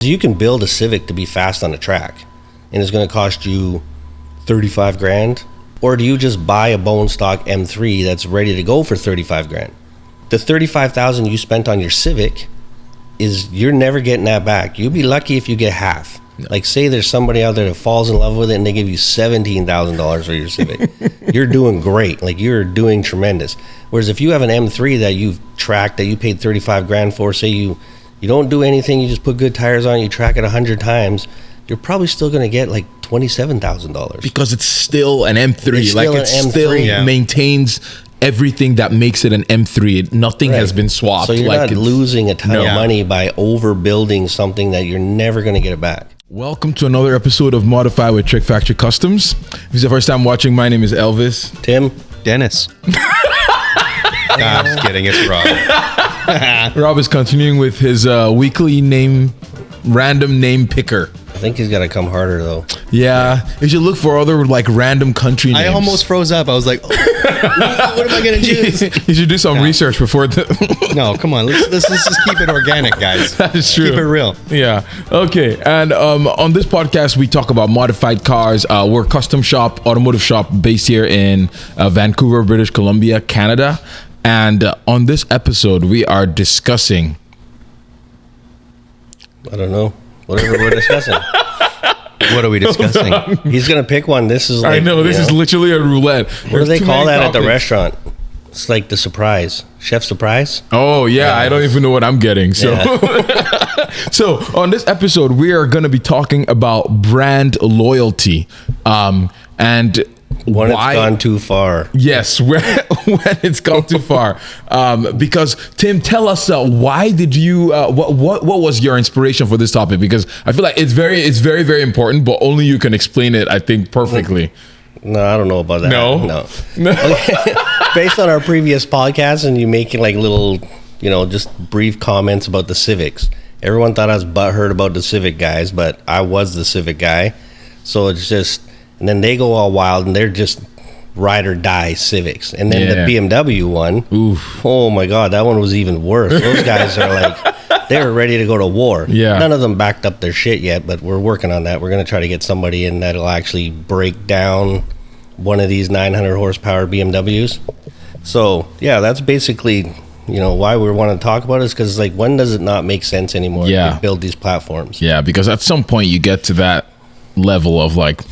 You can build a Civic to be fast on a track, and it's going to cost you 35 grand. Or do you just buy a bone stock M3 that's ready to go for 35 grand? The 35,000 you spent on your Civic you're never getting that back. You'll be lucky if you get half. No. Like, say there's somebody out there that falls in love with it and they give you $17,000 for your Civic. You're doing great. Like, you're doing tremendous. Whereas if you have an M3 that you've tracked, that you paid 35 grand for, say you don't do anything, you just put good tires on it, you track it 100 times, you're probably still going to get like $27,000. Because it's still an M3. Still maintains everything that makes it an M3. Nothing has been swapped. So you're not losing a ton of money by overbuilding something that you're never going to get it back. Welcome to another episode of Modify with TrickFactory Customs. If it's the first time watching, my name is Elvis. Tim. Dennis. I'm just kidding. It's Rob. Rob is continuing with his weekly random name picker. I think he's got to come harder, though. Yeah. You should look for other random country names. I almost froze up. I was like, what am I going to choose? You should do some research before No, come on. Let's just keep it organic, guys. That is true. Keep it real. Yeah. Okay. And on this podcast, we talk about modified cars. We're a custom shop, automotive shop based here in Vancouver, British Columbia, Canada. And on this episode, we are discussing... I don't know. Whatever we're discussing. What are we discussing? He's going to pick one. This is like... I know. This is literally a roulette. What do they call that at the restaurant? It's like the surprise. Chef surprise? Oh, yeah. I don't even know what I'm getting. So, So on this episode, we are going to be talking about brand loyalty. And... When it's gone too far. Yes, when it's gone too far. Because Tim, tell us why did you? What was your inspiration for this topic? Because I feel like it's very, very important, but only you can explain it. I think perfectly. No, I don't know about that. No. Okay. Based on our previous podcast, and you making like little, just brief comments about the Civics. Everyone thought I was butthurt about the Civic guys, but I was the Civic guy. So it's just. And then they go all wild, and they're just ride or die Civics. And then the BMW one, oh my God, that one was even worse. Those guys are like, they were ready to go to war. Yeah. None of them backed up their shit yet, but we're working on that. We're going to try to get somebody in that'll actually break down one of these 900 horsepower BMWs. So, yeah, that's basically, why we want to talk about it, is because, like, when does it not make sense anymore to build these platforms? Yeah, because at some point you get to that level of like,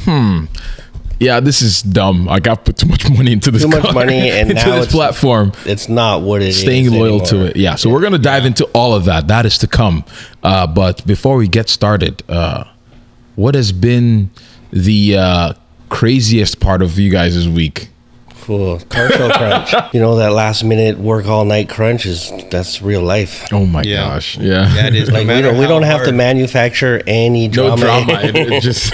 this is dumb. I got put too much money into this. Too much money, and into now this platform. It's not what it is. Staying loyal to it. Yeah. So we're gonna dive into all of that. That is to come. But before we get started, what has been the craziest part of you guys' week? Cool. Car show crunch. That last minute work all night crunch that's real life. Oh my gosh. Yeah. Yeah, it is. Like, we don't have to manufacture any drama. No drama. It just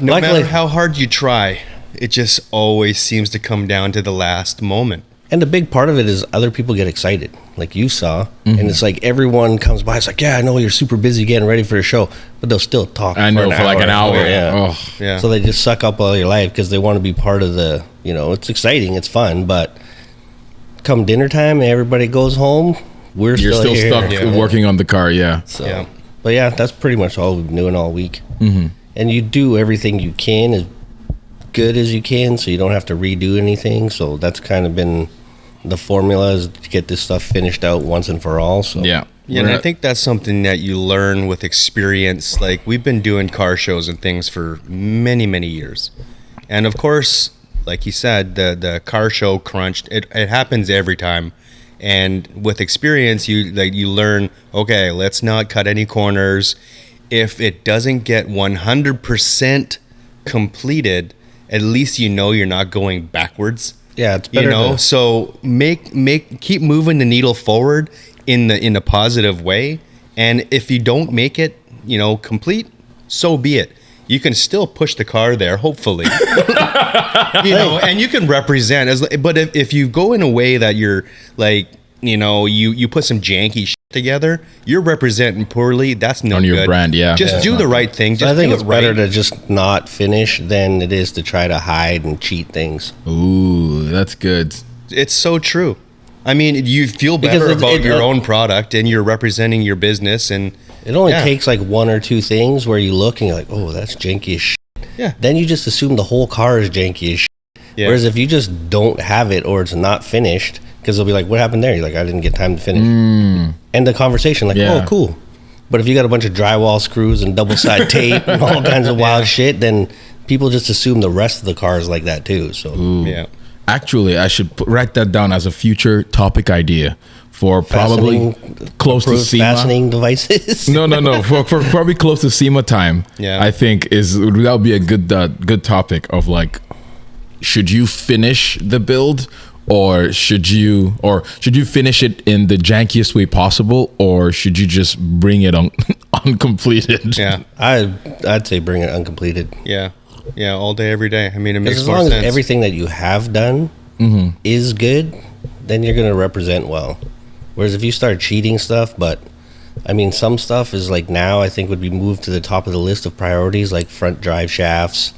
no matter how hard you try, it just always seems to come down to the last moment. And the big part of it is other people get excited, like you saw. And it's like everyone comes by. It's like, yeah, I know you're super busy getting ready for a show, but they'll still talk. I know, for like an hour. Yeah. Oh, yeah. So they just suck up all your life because they want to be part of the, it's exciting, it's fun, but come dinner time and everybody goes home, you're still here. Stuck working on the car. Yeah. So, but yeah, that's pretty much all we've been doing all week. And you do everything you can as good as you can, so you don't have to redo anything. So that's kind of been the formula, is to get this stuff finished out once and for all. So yeah, and I think that's something that you learn with experience. Like, we've been doing car shows and things for many, many years, and of course, like you said, the car show crunch, it happens every time. And with experience, you learn, okay, let's not cut any corners. If it doesn't get 100% completed, at least you're not going backwards. Yeah, it's better. So keep moving the needle forward in a positive way. And if you don't make it, complete, so be it. You can still push the car there, hopefully. And you can represent but if you go in a way that you're like, you put some janky shit together, you're representing poorly. That's no good. On your brand, yeah. Just do the right thing. Just I think it's better to just not finish than it is to try to hide and cheat things. Ooh, that's good. It's so true. I mean, you feel better about your own product, and you're representing your business, and It only Yeah. takes like one or two things where you look and you're like, oh, that's janky as shit. Yeah. Then you just assume the whole car is janky as shit. Yeah. Whereas if you just don't have it or it's not finished, because they'll be like, what happened there? You're like, I didn't get time to finish. End the conversation. Like, Yeah. oh, cool. But if you got a bunch of drywall screws and double side tape and all kinds of wild shit, then people just assume the rest of the car is like that too. So Yeah. Actually, I should write that down as a future topic idea for probably close to approved SEMA. fastening devices. No. For probably close to SEMA time. Yeah. I think that would be a good topic of like, should you finish the build, or should you finish it in the jankiest way possible, or should you just bring it on uncompleted? Yeah. I'd say bring it uncompleted. Yeah. Yeah. All day, every day. I mean, it makes As more long sense. as everything that you have done is good, then you're going to represent well. Whereas if you start cheating stuff, but I mean, some stuff is like now I think would be moved to the top of the list of priorities, like front drive shafts,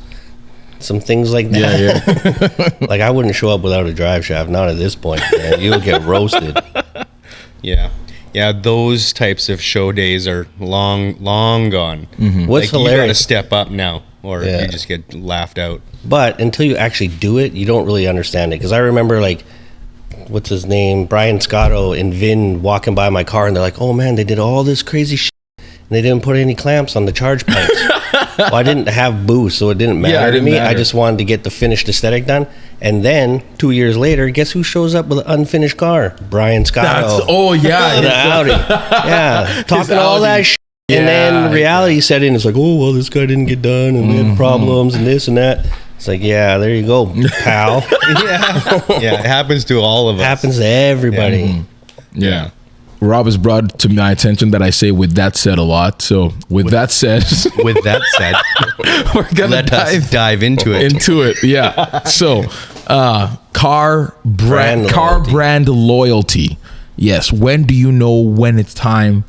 some things like that. Yeah. Like I wouldn't show up without a drive shaft, not at this point. Man. You'll get roasted. Yeah. Yeah, those types of show days are long gone. What's like, you gotta hilarious, step up now, or Yeah. you just get laughed out. but until you actually do it, you don't really understand it. Because I remember like, what's his name, Brian Scotto and Vin walking by my car, and they're like, "Oh man, they did all this crazy shit, and they didn't put any clamps on the charge pipes." Well, I didn't have boost, so it didn't matter it to didn't me. matter. I just wanted to get the finished aesthetic done. And then 2 years later, guess who shows up with an unfinished car? Brian Scotto. With an Audi. Yeah, talking all that shit. And then reality set in. It's like, oh, well, this guy didn't get done, and they had problems, and this and that. It's like, yeah, there you go, pal. Yeah, it happens to all of us. Happens to everybody. Yeah. Rob has brought to my attention that I say "with that said" a lot. So with that said, With that said, we're gonna let us dive into it. Yeah. So car Brand brand loyalty. Yes. When do you know when it's time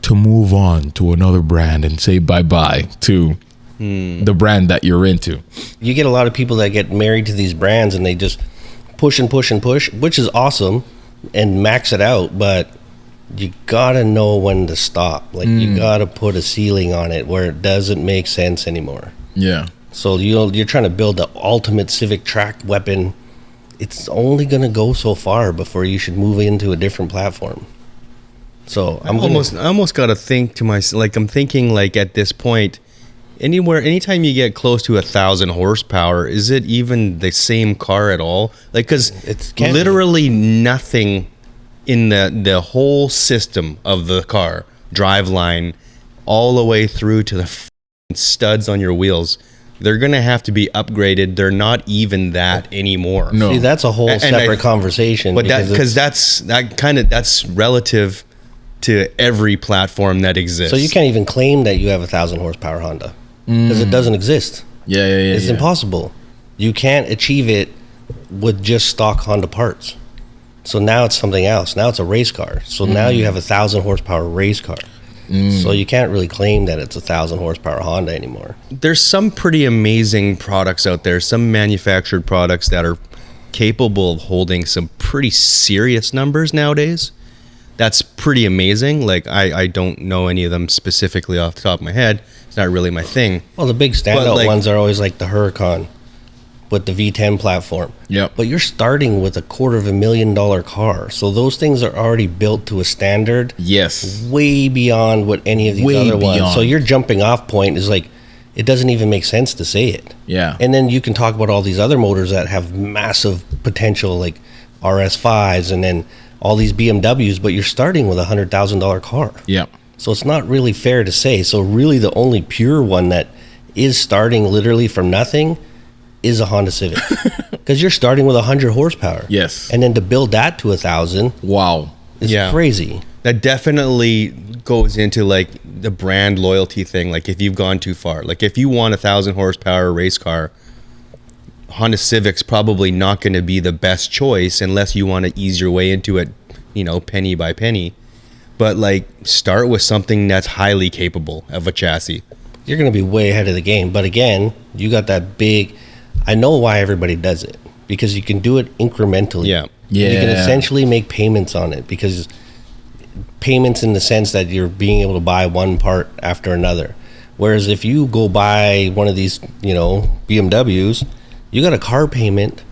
to move on to another brand and say bye-bye to the brand that you're into? You get a lot of people that get married to these brands, and they just push and push and push, which is awesome, and max it out, but you gotta know when to stop. Like you gotta put a ceiling on it where it doesn't make sense anymore. Yeah. So you're trying to build the ultimate civic track weapon. It's only gonna go so far before you should move into a different platform. So I almost got to think to myself, like I'm thinking, like at this point, anytime you get close to 1,000 horsepower, is it even the same car at all? Like, because It can't be. literally nothing in the whole system of the car, driveline, all the way through to the studs on your wheels, they're gonna have to be upgraded. They're not even that anymore. No. See, that's a whole And separate I- conversation. But that because because that's relative to every platform that exists. so you can't even claim that you have 1,000 horsepower Honda because it doesn't exist. Yeah. It's impossible. You can't achieve it with just stock Honda parts. So now it's something else. Now it's a race car. So now you have 1,000 horsepower race car. So you can't really claim that it's 1,000 horsepower Honda anymore. There's some pretty amazing products out there, some manufactured products that are capable of holding some pretty serious numbers nowadays. That's pretty amazing. Like I don't know any of them specifically off the top of my head. It's not really my thing. Well, the big standout like- ones are always like the Huracan with the V10 platform. Yep. But you're starting with a $250,000 car. So those things are already built to a standard Yes. way beyond what any of these Way other ones. beyond. So your jumping off point is like, it doesn't even make sense to say it. Yeah. And then you can talk about all these other motors that have massive potential, like RS5s and then all these BMWs, but you're starting with a $100,000 car. Yeah. So it's not really fair to say. So really the only pure one that is starting literally from nothing is a Honda Civic. Because you're starting with 100 horsepower. Yes. And then to build that to 1,000 Wow. is Yeah. crazy. That definitely goes into like the brand loyalty thing. Like if you've gone too far, like if you want 1,000 horsepower race car, Honda Civic's probably not going to be the best choice unless you want to ease your way into it, penny by penny. But like start with something that's highly capable of a chassis. You're going to be way ahead of the game. But again, you got that big... I know why everybody does it. Because you can do it incrementally. Yeah. Yeah. You can essentially make payments on it because payments in the sense that you're being able to buy one part after another. Whereas if you go buy one of these, BMWs, you got a car payment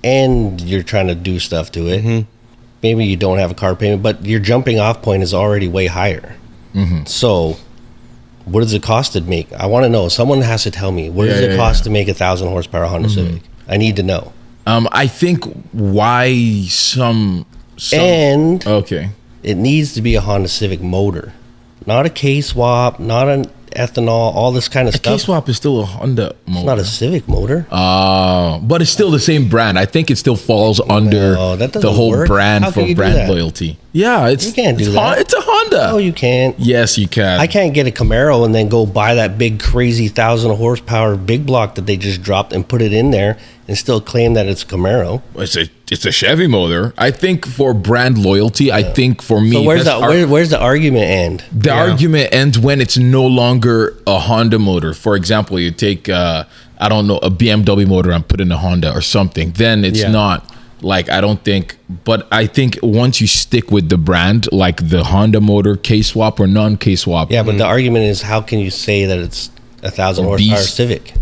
and you're trying to do stuff to it. Mm-hmm. Maybe you don't have a car payment, but your jumping off point is already way higher. Mm-hmm. So what does it cost to make? I want to know. Someone has to tell me. What does it cost to make a 1,000 horsepower Honda Civic? I need to know. I think why some and okay. It needs to be a Honda Civic motor, not a K-swap, not an ethanol, all this kind of stuff. K-swap is still a Honda motor. It's not a Civic motor. But it's still the same brand. I think it still falls under the whole work. brand How for can you do brand that? loyalty. Yeah, You can't do that. It's a Honda. No, you can't. Yes, you can. I can't get a Camaro and then go buy that big crazy 1,000 horsepower big block that they just dropped and put it in there and still claim that it's a Camaro. It's a Chevy motor. I think for brand loyalty, I think for me, So where's the argument end? the argument ends when it's no longer a Honda motor. For example, you take a BMW motor and put in a Honda or something. Then it's not like, I don't think. But I think once you stick with the brand, like the Honda motor, K-swap or non-K-swap. Yeah, but the argument is, how can you say that it's a 1,000 horsepower beast. Civic?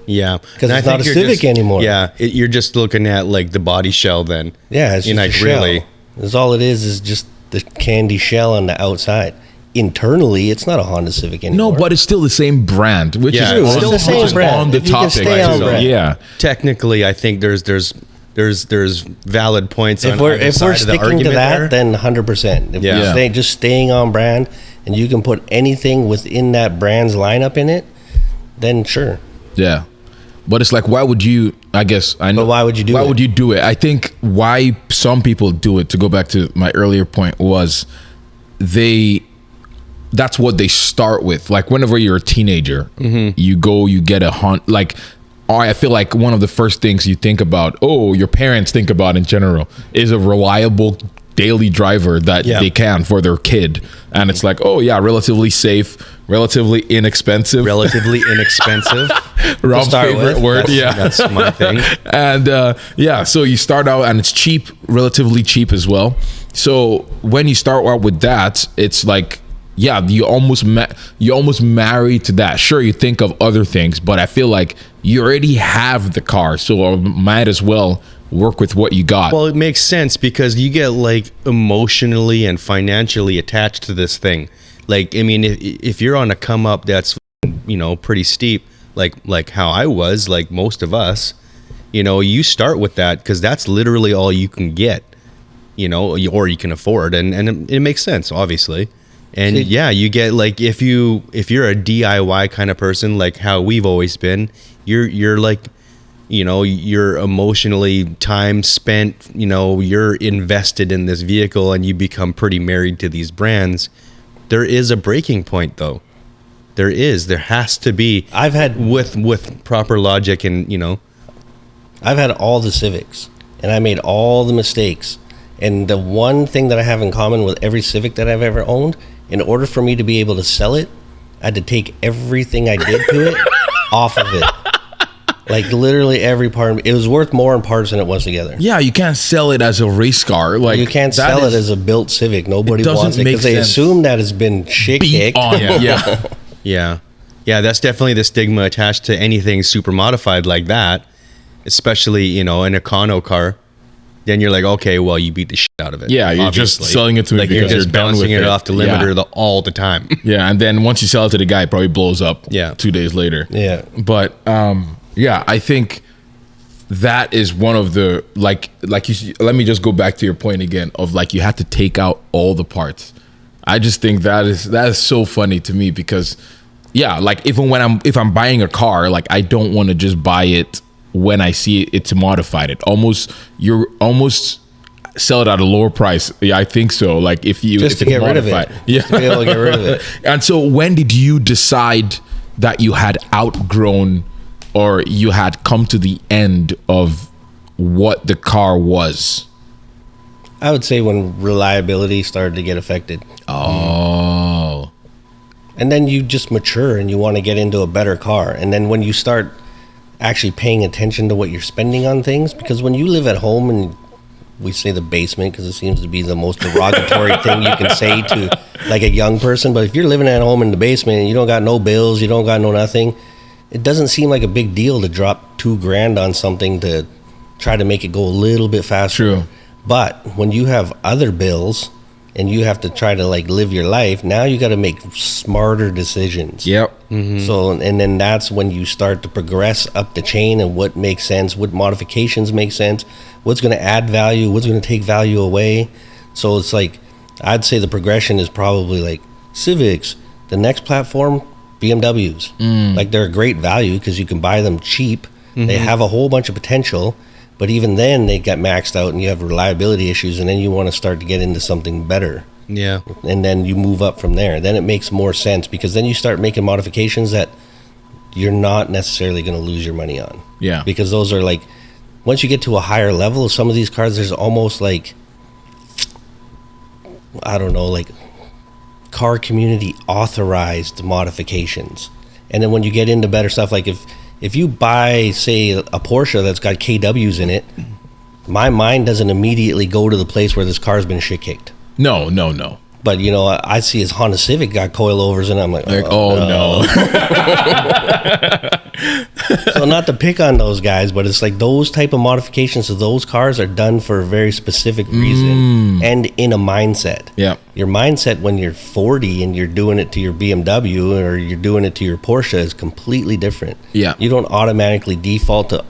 Yeah, Because And it's I not a think you're Civic anymore. Yeah, you're just looking at like the body shell then. Yeah, it's just like, a shell. really. That's all it is just the candy shell on the outside. Internally, it's not a Honda Civic anymore. No, but it's still the same brand, which Yeah, is it's still the which same is brand. on the If you can topic. stay on brand. Yeah. Technically, I think there's valid points. if on we're either side of the sticking to argument that, there. then 100%. If Yeah. we're just staying on brand, and you can put anything within that brand's lineup in it, then sure. Yeah. But it's like, why would you, I guess, I know. But why would you do Why it? would you do it? I think why some people do it, to go back to my earlier point, was that's what they start with. Like whenever you're a teenager, you get a Honda, like, I feel like one of the first things you think about, your parents think about in general, is a reliable daily driver that they can for their kid. And it's like, relatively safe, relatively inexpensive. Relatively inexpensive. Rob's start favorite with. word. That's my thing. And so you start out and it's cheap, relatively cheap as well. So when you start out with that, it's like, you almost marry to that. Sure, you think of other things, but I feel like you already have the car, so might as well work with what you got. Well, it makes sense because you get like emotionally and financially attached to this thing. Like, I mean, if you're on a come up that's, pretty steep, like how I was, like most of us, you start with that because that's literally all you can get, or you can afford, and it makes sense, obviously. And you get like, if you're a DIY kind of person, like how we've always been, you're like, you're emotionally time spent, you're invested in this vehicle and you become pretty married to these brands. There is a breaking point though. There has to be. I've had with proper logic and, I've had all the Civics and I made all the mistakes. And the one thing that I have in common with every Civic that I've ever owned, in order for me to be able to sell it, I had to take everything I did to it off of it. Like literally every part. It was worth more in parts than it was together. Yeah, you can't sell it as a race car. Like, You can't sell it as a built Civic. Nobody doesn't wants it make because they sense. assume that it's been shit beat kicked. on. Yeah, that's definitely the stigma attached to anything super modified like that, especially, an Econo car. Then you're like, okay, well, you beat the shit out of it. Yeah, you're obviously. just selling it to me like because you're just done with bouncing it off the limiter all the time. Yeah, and then once you sell it to the guy, it probably blows up 2 days later. Yeah. But I think that is one of the, like you, let me just go back to your point again of like, you have to take out all the parts. I just think that is so funny to me because like even if I'm buying a car, like I don't want to just buy it when I see it's modified. You're almost sell it at a lower price. Yeah, I think so. Like if Just to get rid of it. Yeah. Just to be able to get rid of it. And so when did you decide that you had outgrown or you had come to the end of what the car was? I would say when reliability started to get affected. Oh. And then you just mature and you want to get into a better car. And then when you start actually paying attention to what you're spending on things, because when you live at home and we say the basement because it seems to be the most derogatory thing you can say to like a young person. But if you're living at home in the basement and you don't got no bills, you don't got no nothing, it doesn't seem like a big deal to drop $2,000 on something to try to make it go a little bit faster. True. But when you have other bills and you have to try to like live your life, now you got to make smarter decisions. Yep. So, and then that's when you start to progress up the chain and what makes sense, what modifications make sense, what's going to add value, what's going to take value away. So it's like, I'd say the progression is probably like Civics, the next platform, BMWs. Like they're a great value because you can buy them cheap. They have a whole bunch of potential, but even then they get maxed out and you have reliability issues, and then you want to start to get into something better. Yeah. And then you move up from there. Then it makes more sense because then you start making modifications that you're not necessarily going to lose your money on. Yeah. Because those are like, once you get to a higher level of some of these cars, there's almost like, I don't know, like car community authorized modifications. And then when you get into better stuff, like if you buy, say, a Porsche that's got KWs in it, my mind doesn't immediately go to the place where this car's been shit kicked. No. But, you know, I see his Honda Civic got coilovers, and I'm like, no. So not to pick on those guys, but it's like those type of modifications to those cars are done for a very specific reason and in a mindset. Yeah. Your mindset when you're 40 and you're doing it to your BMW or you're doing it to your Porsche is completely different. Yeah. You don't automatically default to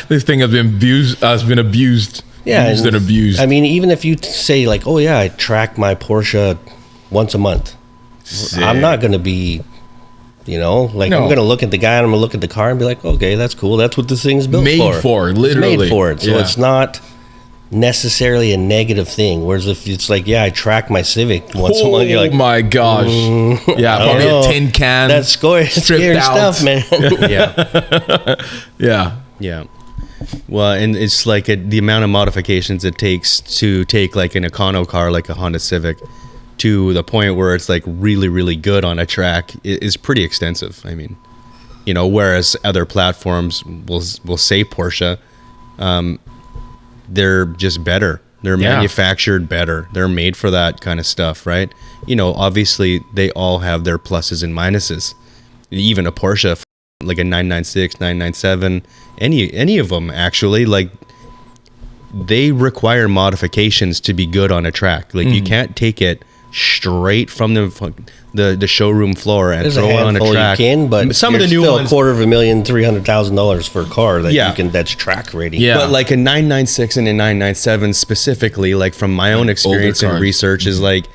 This thing has been abused. Yeah, Used and abused. I mean, even if you say like, oh yeah, I track my Porsche once a month, I'm not going to be, you know, like I'm going to look at the guy and I'm going to look at the car and be like, okay, that's cool. That's what this thing's built Made for, literally. It's made for it. So Yeah. it's not necessarily a negative thing. Whereas if it's like, yeah, I track my Civic once a month, you're like, my gosh. Yeah, probably know. a tin can. that's scary out. stuff, man. Yeah. Yeah. Well, and it's like the amount of modifications it takes to take like an econo car like a Honda Civic to the point where it's like really, really good on a track is pretty extensive. I mean, you know, whereas other platforms will say Porsche, they're just better. They're manufactured better. They're made for that kind of stuff, right? You know, obviously they all have their pluses and minuses. Even a Porsche, like a 996, 997, any of them actually, like they require modifications to be good on a track. Like you can't take it straight from the showroom floor and throw it on a track. You can, but some of the new ones, $250,000, $300,000 for a car that you can, that's track ready. Yeah. But like a 996 and a 997 specifically, like from my own experience and research, is like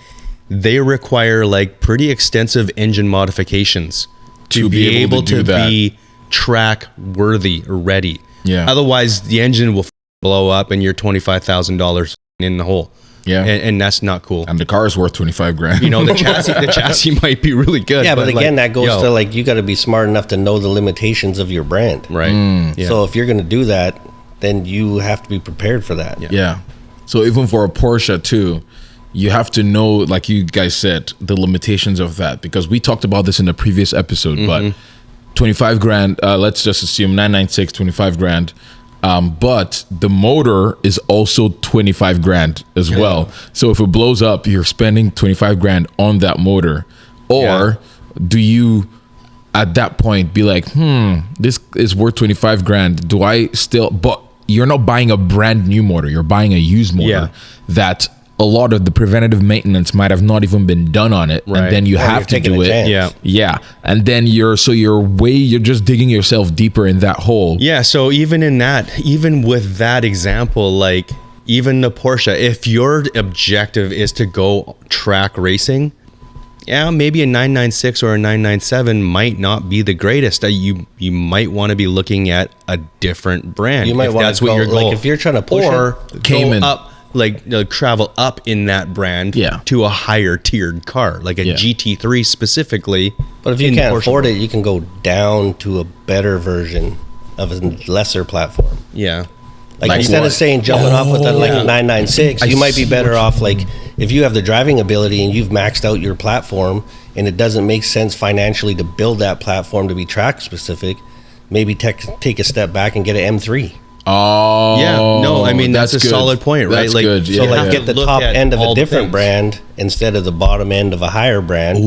they require like pretty extensive engine modifications to be able to be track worthy or ready. Yeah. Otherwise, the engine will blow up and you're $25,000 in the hole. Yeah. And that's not cool. And the car is worth $25,000. You know, the chassis might be really good. Yeah, but again, like, that goes to like, you got to be smart enough to know the limitations of your brand. Right. Yeah. So if you're going to do that, then you have to be prepared for that. Yeah. So even for a Porsche too, you have to know, like you guys said, the limitations of that, because we talked about this in the previous episode, but $25,000, let's just assume 996, $25,000. But the motor is also $25,000 as well. So if it blows up, you're spending $25,000 on that motor. Or do you at that point be like, this is worth $25,000. Do I still, but you're not buying a brand new motor, you're buying a used motor that a lot of the preventative maintenance might have not even been done on it, and then you have to do it. And then you're just digging yourself deeper in that hole. So even with that example, like even the Porsche, if your objective is to go track racing, maybe a 996 or a 997 might not be the greatest. You might want to be looking at a different brand. You might want to go, like if you're trying to push Cayman up, like travel up in that brand to a higher tiered car, like a GT3 specifically. But if you can't afford it, you can go down to a better version of a lesser platform. Like instead of saying jumping off with a 996, you might be better off like if you have the driving ability and you've maxed out your platform and it doesn't make sense financially to build that platform to be track specific, maybe take a step back and get an M3. Oh, Yeah, no, I mean that's a good. solid point, right? That's Like, good. so So Yeah. like have get to the look top at end of all a the different things. brand instead of the bottom end of a higher brand.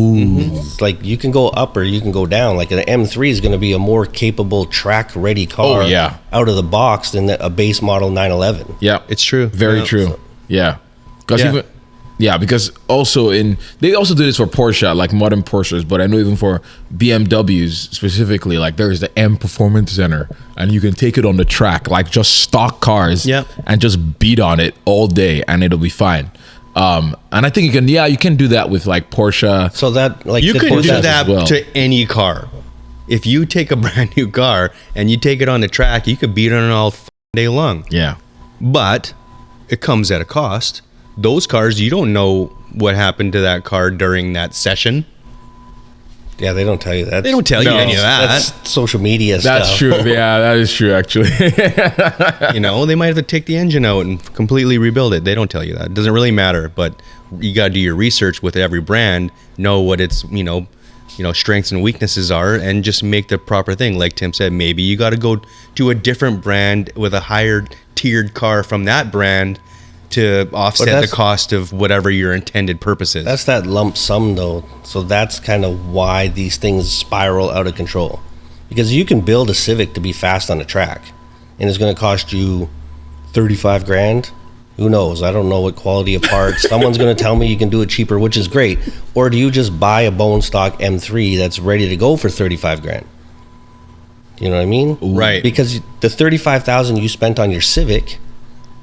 It's like you can go up or you can go down. Like an M3 is going to be a more capable track ready car Oh, yeah. out of the box than a base model 911. Yeah, It's true. Very Yeah. true. Yeah, because Yeah. even because also they also do this for Porsche, like modern Porsches, but I know even for BMWs specifically, like there's the M Performance Center, and you can take it on the track, like just stock cars, Yep. and just beat on it all day, and it'll be fine. And I think you can do that with like Porsche. So that like You the can Porsche do as that well. to any car. If you take a brand new car and you take it on the track, you could beat on it all day long. Yeah, But it comes at a cost. Those cars, you don't know what happened to that car during that session. Yeah, they don't tell you that. They don't tell you any of that. That's social media that's stuff. true. Yeah, that is true actually. You know, they might have to take the engine out and completely rebuild it. They don't tell you that. It doesn't really matter. But you got to do your research with every brand, know what its strengths and weaknesses are, and just make the proper thing. Like Tim said, maybe you got to go to a different brand with a higher tiered car from that brand to offset the that's- cost of whatever your intended purpose is. That's that lump sum though. So that's kind of why these things spiral out of control. Because you can build a Civic to be fast on a track and it's going to cost you 35 grand. Who knows? I don't know what quality of parts. Someone's going to tell me you can do it cheaper, which is great. Or do you just buy a bone stock M3 that's ready to go for 35 grand? You know what I mean? Right. Because the 35,000 you spent on your Civic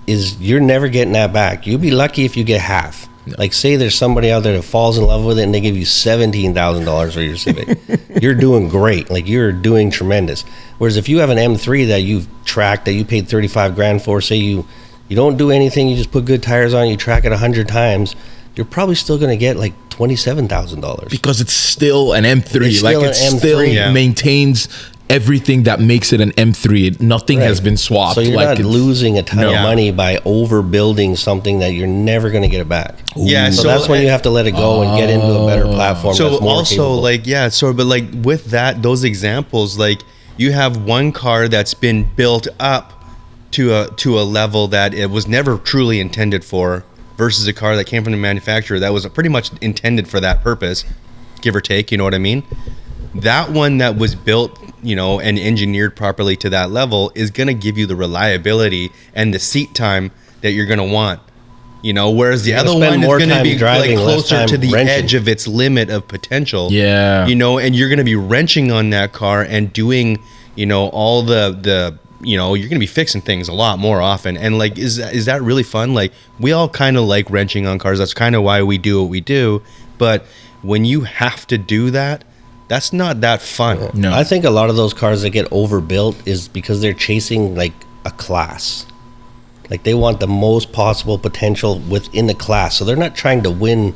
is you're never getting that back. You'll be lucky if you get half. Like say there's somebody out there that falls in love with it and they give you $17,000 for your Civic. You're doing great. Like you're doing tremendous. Whereas if you have an M3 that you've tracked that you paid 35 grand for, say you don't do anything, you just put good tires on, you track it 100 times, you're probably still going to get like $27,000. because it's still an M3. It's Like still it an still M3. Yeah. maintains everything that makes it an M3. Nothing has Right. been swapped. So you're like not it's- losing a ton No. of money by overbuilding something that you're never going to get it back. Yeah, So so- that's when you have to let it go and get into a better platform. So that's more also capable. like but like with those examples, like you have one car that's been built up to a level that it was never truly intended for, versus a car that came from the manufacturer that was pretty much intended for that purpose, give or take. You know what I mean? That one that was built, and engineered properly to that level is going to give you the reliability and the seat time that you're going to want. Whereas the You're other gonna spend one is more going to time be like driving, less closer time to the wrenching. edge of its limit of potential. Yeah. And you're going to be wrenching on that car and doing, all the you're going to be fixing things a lot more often. And like, is that really fun? Like, we all kind of like wrenching on cars. That's kind of why we do what we do. But when you have to do that, that's not that fun. No. I think a lot of those cars that get overbuilt is because they're chasing like a class. Like they want the most possible potential within the class. So they're not trying to win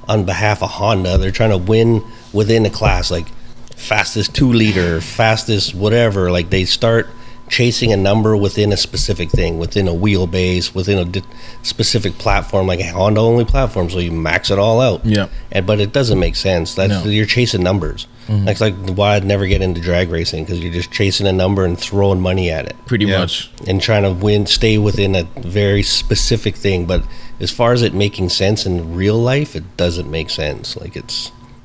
on behalf of Honda. They're trying to win within a class, like fastest 2-liter, fastest whatever. Like they start chasing a number within a specific thing, within a wheelbase, within a specific platform, like a Honda only platform. So you max it all out. Yeah. But it doesn't make sense. That's No. You're chasing numbers. That's like why I'd never get into drag racing, because you're just chasing a number and throwing money at it Pretty Yeah. much. and trying to stay within a very specific thing. But as far as it making sense in real life, it doesn't make sense. Like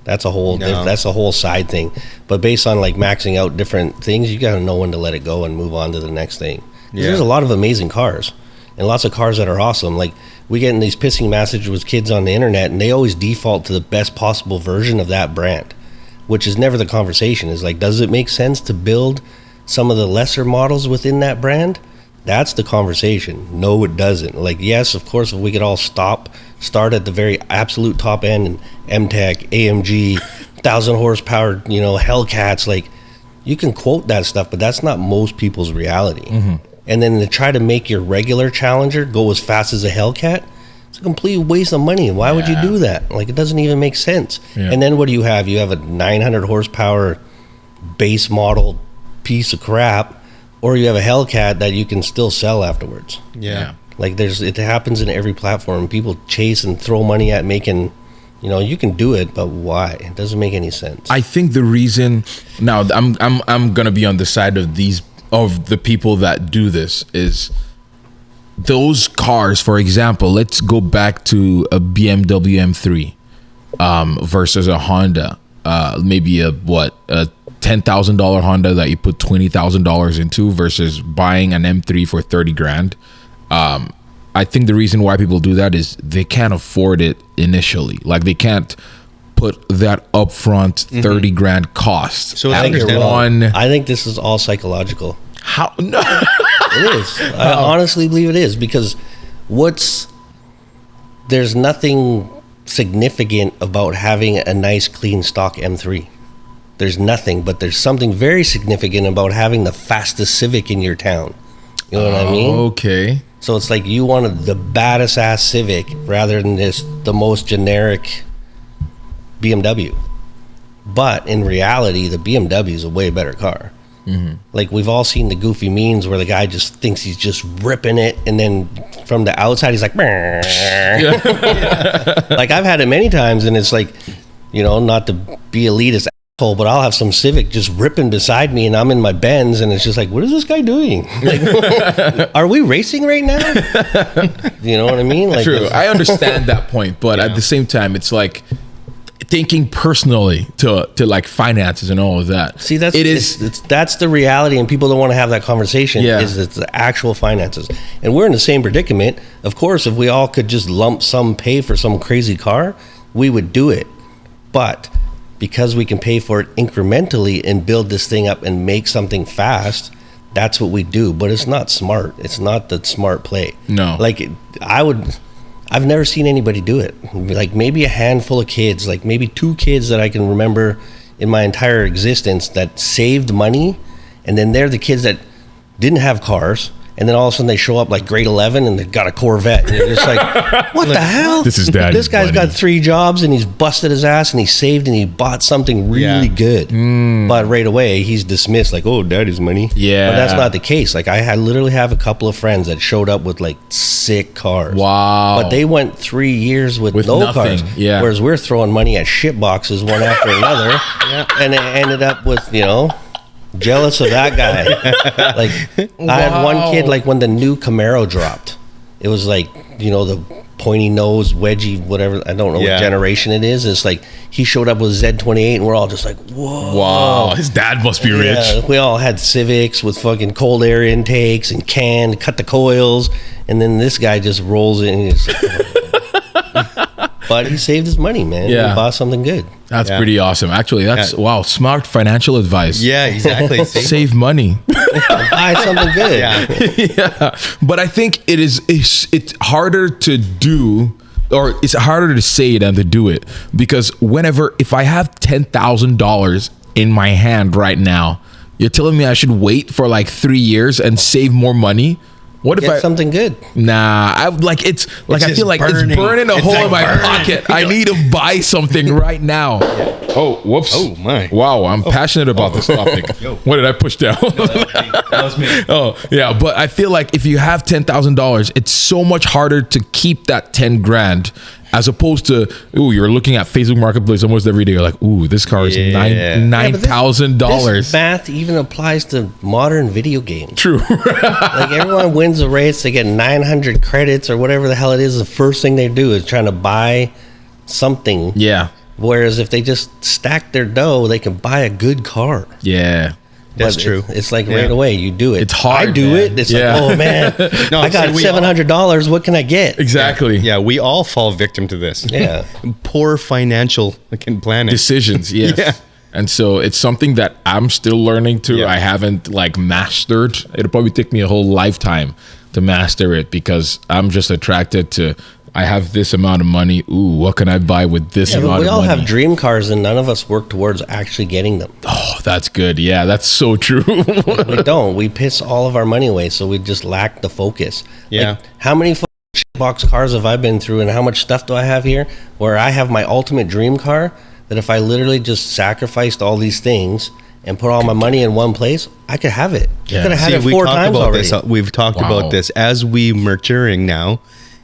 that's a whole side thing. But based on like maxing out different things, you got to know when to let it go and move on to the next thing. 'Cause Yeah. There's a lot of amazing cars and lots of cars that are awesome. Like we get in these pissing messages with kids on the internet, and they always default to the best possible version of that brand, which is never the conversation. Is like, does it make sense to build some of the lesser models within that brand? That's the conversation. No, it doesn't. Like, yes, of course, if we could all start at the very absolute top end and M-Tech, AMG, 1,000 horsepower, Hellcats, like you can quote that stuff, but that's not most people's reality. And then to try to make your regular Challenger go as fast as a Hellcat, it's a complete waste of money. Why would you do that? Like, it doesn't even make sense. Yeah. And then what do you have? You have a 900 horsepower base model piece of crap, or you have a Hellcat that you can still sell afterwards. Yeah. Like it happens in every platform. People chase and throw money at making, you can do it, but why? It doesn't make any sense. I think the reason now I'm gonna be on the side of of the people that do this is those cars. For example, let's go back to a BMW M3 versus a Honda. Maybe a $10,000 Honda that you put $20,000 into versus buying an M3 for 30 grand. I think the reason why people do that is they can't afford it initially. Like they can't put that upfront 30 grand cost. So I think you're wrong. one. I think this is all psychological. How? No. It is. I honestly believe it is, because there's nothing significant about having a nice clean stock M3. There's nothing, but there's something very significant about having the fastest Civic in your town. You know what I mean? Okay. So it's like you wanted the baddest ass Civic rather than just the most generic BMW. But in reality, the BMW is a way better car. Mm-hmm. Like we've all seen the goofy memes where the guy just thinks he's just ripping it, and then from the outside he's like, yeah. Like I've had it many times, and it's like, you know, not to be elitist asshole, but I'll have some Civic just ripping beside me, and I'm in my Benz, and it's just like, what is this guy doing? Like, are we racing right now? You know what I mean? Like, true. I understand that point, but at the same time, it's like thinking personally to like finances and all of that. See, that's the reality, and people don't want to have that conversation. Yeah. Is it's the actual finances, and we're in the same predicament. Of course, if we all could just lump sum pay for some crazy car, we would do it. But because we can pay for it incrementally and build this thing up and make something fast, that's what we do. But it's not smart. It's not the smart play. No. Like I've never seen anybody do it. Like maybe a handful of kids, like maybe 2 kids that I can remember in my entire existence that saved money, and then they're the kids that didn't have cars, and then all of a sudden they show up like grade 11 and they've got a Corvette, and you're just like, what the hell? This is daddy's This guy's money. got 3 jobs, and he's busted his ass, and he saved, and he bought something really good. But right away he's dismissed like, oh, daddy's money. Yeah. But that's not the case. Like I literally have a couple of friends that showed up with like sick cars. Wow. But they went 3 years with no nothing. cars. Yeah. Whereas we're throwing money at shit boxes one after another. And it ended up with, you know, jealous of that guy. Like I had one kid, like when the new Camaro dropped, it was like, you know, the pointy nose, wedgie, whatever, I don't know what generation it is. It's like he showed up with Z28 and we're all just like, whoa. Wow. His dad must be rich. Yeah, we all had Civics with fucking cold air intakes and canned, cut the coils, and then this guy just rolls in and he's like, but he saved his money, man. Yeah. He bought something good. That's pretty awesome. Actually, that's wow, smart financial advice. Yeah, exactly. Save money. Buy something good. Yeah. But I think it's harder to do, or it's harder to say than to do it, because if I have $10,000 in my hand right now, you're telling me I should wait for like 3 years and save more money? What if Get something good? Nah, I feel like it's burning a hole in my pocket. I need to buy something right now. Oh, whoops. Oh, my. Wow, I'm passionate about this topic. What did I push down? That was me. Oh, yeah, but I feel like if you have $10,000, it's so much harder to keep that 10 grand as opposed to, ooh, you're looking at Facebook Marketplace almost every day. You're like, ooh, this car is $9,000. This math even applies to modern video games. True. Like everyone wins a race, they get 900 credits or whatever the hell it is. The first thing they do is trying to buy something. Yeah. Whereas if they just stack their dough, they can buy a good car. Yeah. That's But true. It's like right away you do it. It's hard, I do man. it. It's Yeah. like, oh man, No, I got see, we all- $700. What can I get? Exactly. Yeah, we all fall victim to this. Yeah. Poor financial planning. Decisions, yes. Yeah. And so it's something that I'm still learning to. Yeah. I haven't like mastered. It'll probably take me a whole lifetime to master it, because I'm just attracted to, I have this amount of money. Ooh, what can I buy with this Yeah, but amount we of all money? have dream cars, and none of us work towards actually getting them. Oh, that's good. Yeah, that's so true. We don't. We piss all of our money away, so we just lack the focus. Yeah. Like, how many box cars have I been through, and how much stuff do I have here? Where I have my ultimate dream car, that if I literally just sacrificed all these things and put all my money in one place, I could have it. Yeah. I could have had See, it 4 times already. We've talked Wow. about this as we maturing now.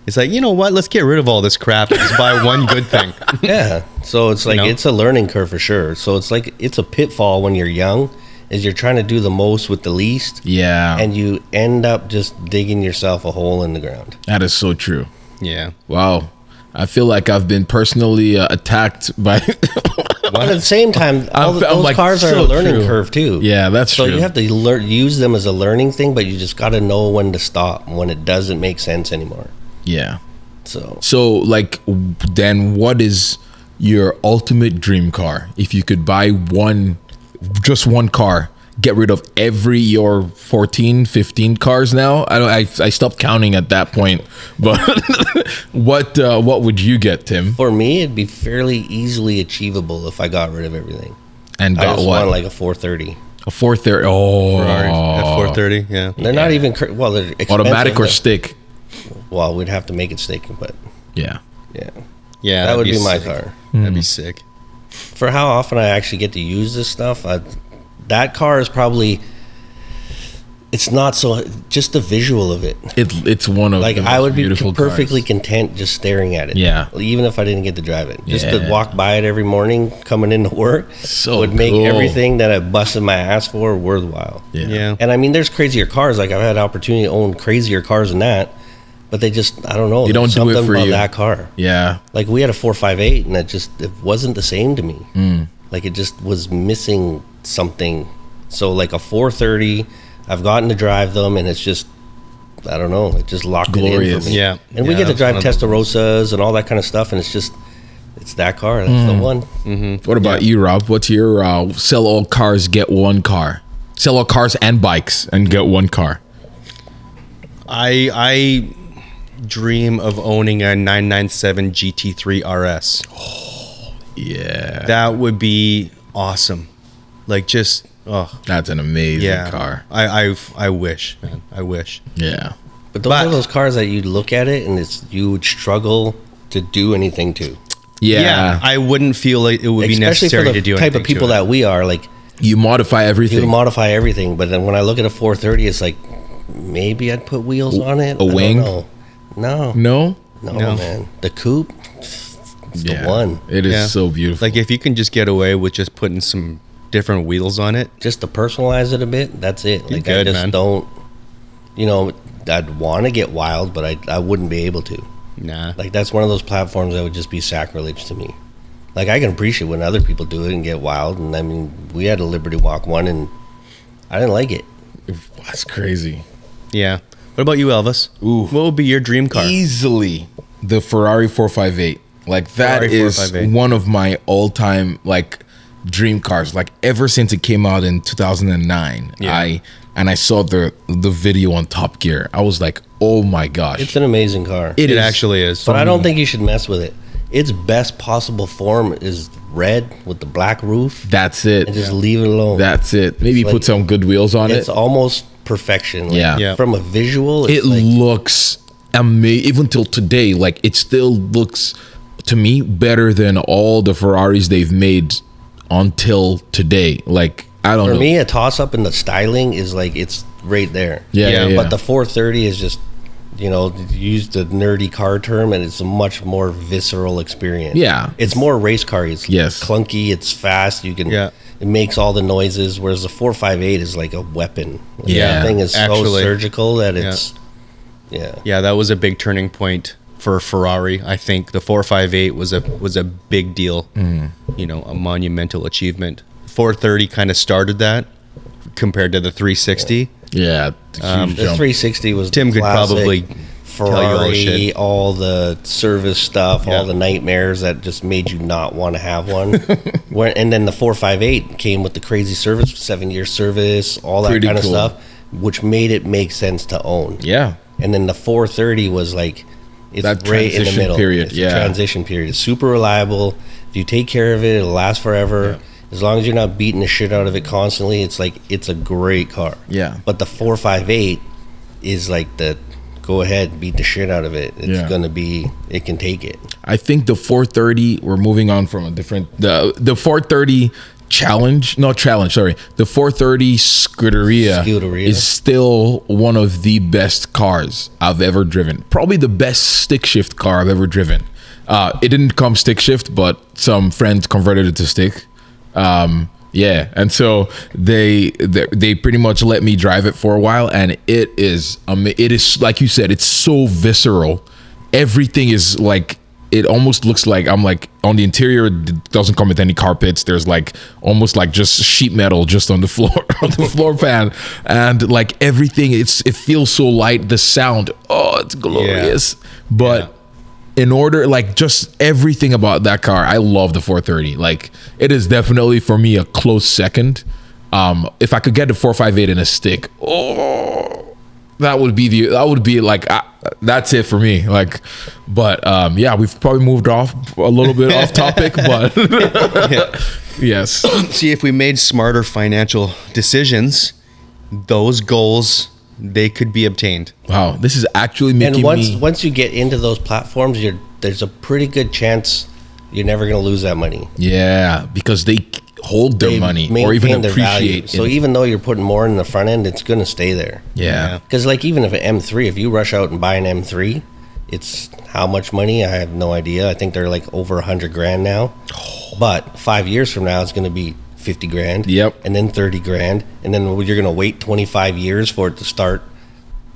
It's like, you know what? Let's get rid of all this crap and just buy one good thing. Yeah. So it's like, You know? it's a learning curve for sure. So it's like, it's a pitfall when you're young is you're trying to do the most with the least. Yeah. And you end up just digging yourself a hole in the ground. That is so true. Yeah. Wow. I feel like I've been personally attacked by. But at the same time, those like, cars are so a learning true. curve too. Yeah, that's so true. you have to use them as a learning thing, but you just got to know when to stop when it doesn't make sense anymore. Yeah. So like, then what is your ultimate dream car? If you could buy just one car, get rid of your 14, 15 cars now. I stopped counting at that point. But what would you get, Tim? for me, it'd be fairly easily achievable if I got rid of everything. And I got just what? want like a 430. A 430. Oh, Ferrari F430. Yeah. They're not even they're expensive, automatic or but- stick? Well, we'd have to make it stick, but Yeah. yeah, Yeah. that would be my sick. car. That'd be sick. For how often I actually get to use this stuff, that car is probably. It's not so. Just the visual of it. It's one of Like the I most would be beautiful perfectly cars. content just staring at it. Yeah. Even if I didn't get to drive it, just Yeah. to walk by it every morning coming into work So would make cool. everything that I busted my ass for worthwhile. Yeah. And I mean, there's crazier cars. Like I've had opportunity to own crazier cars than that, but they just I don't know. They don't There's do it something for about you. that car. Yeah. Like we had a 458, and it wasn't the same to me. Like it just was missing something. So like a 430, I've gotten to drive them, and it's just I don't know. It just locked it in Glorious. for me. Yeah. And we Yeah, get to that's drive one of the- Testarossas and all that kind of stuff, and it's that car. That's the one. What about you, Rob? What's your sell all cars, get one car? Sell all cars and bikes and get one car. I dream of owning a 997 GT3 RS. Yeah. That would be awesome. Like just That's an amazing yeah. car. I wish, man. I wish. Yeah. But those But- are those cars that you look at it, and you would struggle to do anything to. Yeah. I wouldn't feel like it would be Especially necessary for the to do type anything of people to it. that we are. Like You modify you everything. modify everything, but then when I look at a 430, it's like maybe I'd put wheels on it. A wing? I don't know. No, No? No. man. The coupe, it's the one. It is Yeah. so beautiful. Like if you can just get away with just putting some different wheels on it. Just to personalize it a bit, that's it. Like I good, just man. don't. I'd want to get wild, but I wouldn't be able to. Nah. Like that's one of those platforms that would just be sacrilege to me. Like I can appreciate when other people do it and get wild, and I mean we had a Liberty Walk one, and I didn't like it. That's crazy. Yeah. What about you, Elvis? Ooh. What would be your dream car? Easily the Ferrari 458. Like that Ferrari is 458. one of my all-time like dream cars. Like ever since it came out in 2009, Yeah. I saw the video on Top Gear. I was like, "Oh my gosh." It's an amazing car, It is. actually is. but I don't think you should mess with it. Its best possible form is red with the black roof, That's and it. just leave it alone. That's it. Maybe It's put like- some good wheels on It's it. almost perfection. Like, Yeah. Yeah. From a visual, It it's like, looks amazing. Even till today, like it still looks to me better than all the Ferraris they've made until today. Like I don't for know. me, a toss up in the styling is like it's right there. Yeah, Yeah, yeah. But the 430 is just, use the nerdy car term, and it's a much more visceral experience. Yeah. It's more race car. It's Yes. clunky. It's fast. You can. Yeah. It makes all the noises, whereas the 458 is like a weapon. Like, Yeah. that thing is so Actually, surgical that it's. Yeah. Yeah, that was a big turning point for Ferrari. I think the 458 was a big deal. A monumental achievement. 430 kind of started that compared to the 360. yeah, it's a huge The jump. 360 was Tim the could classic probably tell you all the Ferrari, shit. all the service stuff, Yeah. all the nightmares that just made you not want to have one. And then the 458 came with the crazy service, 7-year service, all that Pretty kind of cool. stuff, which made it make sense to own. Yeah. And then the 430 was like, it's That right in the transition middle. period, It's yeah. a transition period. It's super reliable. If you take care of it, it'll last forever. As long as you're not beating the shit out of it constantly, it's like, it's a great car. Yeah. But the 458 is like go ahead, beat the shit out of it. It's Yeah. gonna be, it can take it. I think the 430. We're moving on from a different the 430 the 430 Scuderia is still one of the best cars I've ever driven. Probably the best stick shift car I've ever driven. It didn't come stick shift, but some friends converted it to stick. Yeah, and so they pretty much let me drive it for a while, and it is like you said, it's so visceral. Everything is like, it almost looks like, I'm like, on the interior, it doesn't come with any carpets. There's like almost like just sheet metal just on the floor, on the floor pan, and like everything, it feels so light. The sound, oh, it's glorious. But in order, like, just everything about that car, I love the 430. Like, it is definitely for me a close second. If I could get the 458 in a stick, that would be like, that's it for me. Like, but yeah, we've probably moved off a little bit off topic, but yes. See, if we made smarter financial decisions, those goals, they could be obtained. Wow, this is actually making once you get into those platforms, there's a pretty good chance you're never going to lose that money. Yeah, because they hold their money or even appreciate. So even though you're putting more in the front end, it's going to stay there. Yeah. Because like even if an M3, if you rush out and buy an M3, it's how much money? I have no idea. I think they're like over 100 grand now. But 5 years from now, it's going to be 50 grand. Yep. And then 30 grand. And then you're going to wait 25 years for it to start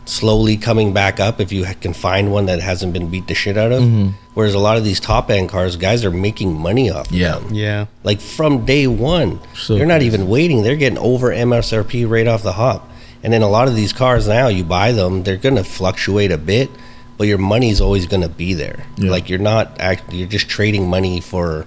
slowly coming back up if you can find one that hasn't been beat the shit out of. Whereas a lot of these top end cars, guys are making money off of them. Yeah. Like from day one. So they're not even waiting. They're getting over MSRP right off the hop. And then a lot of these cars now, you buy them, they're going to fluctuate a bit, but your money's always going to be there. Yeah. Like you're just trading money for,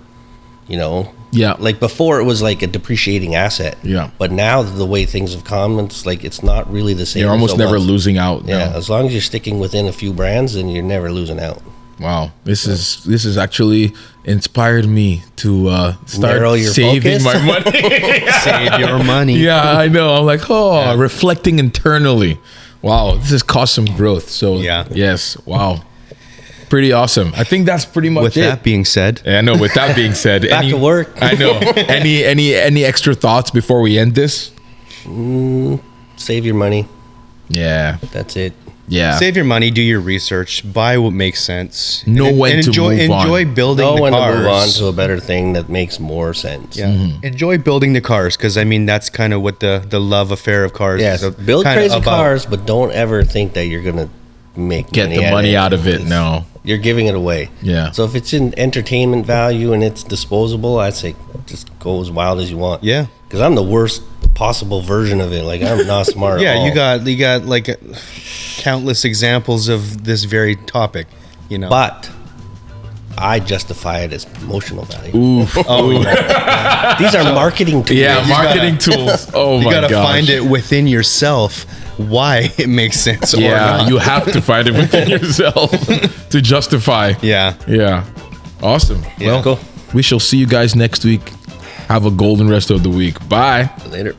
Yeah. like before it was like a depreciating asset. Yeah. But now the way things have come, it's like it's not really the same. You're almost as it never was. losing out. Yeah, No. as long as you're sticking within a few brands, then you're never losing out. Wow, this is actually inspired me to start Narrow your saving focus. my money. Save your money. Yeah, I know. I'm like, reflecting internally. Wow, this has caused some growth. So yes, wow, pretty awesome. I think that's pretty much With it. that being said, Yeah, I know. With that being said, Back to work. I know. Any extra thoughts before we end this? Save your money. Yeah, That's it. yeah. save your money, do your research, buy what makes sense. Know when to enjoy, move on. enjoy building Know the when cars. to move on to a better thing that makes more sense. Yeah. Enjoy building the cars, because I mean that's kind of what the love affair of cars Yes, is. build kinda crazy about. cars, but don't ever think that you're gonna Get the money out of it. No. You're giving it away. Yeah. So if it's in entertainment value and it's disposable, I'd say just go as wild as you want. Yeah. Because I'm the worst possible version of it. Like I'm not smart. Yeah, at all. you got like countless examples of this very topic, But I justify it as promotional value. Oof. These are marketing tools. Yeah, marketing tools. Oh you my gotta gosh. find it within yourself why it makes sense or Yeah, not. you have to find it within yourself to justify. Yeah. Yeah. Awesome. Yeah. Well, we shall see you guys next week. Have a golden rest of the week. Bye. Later.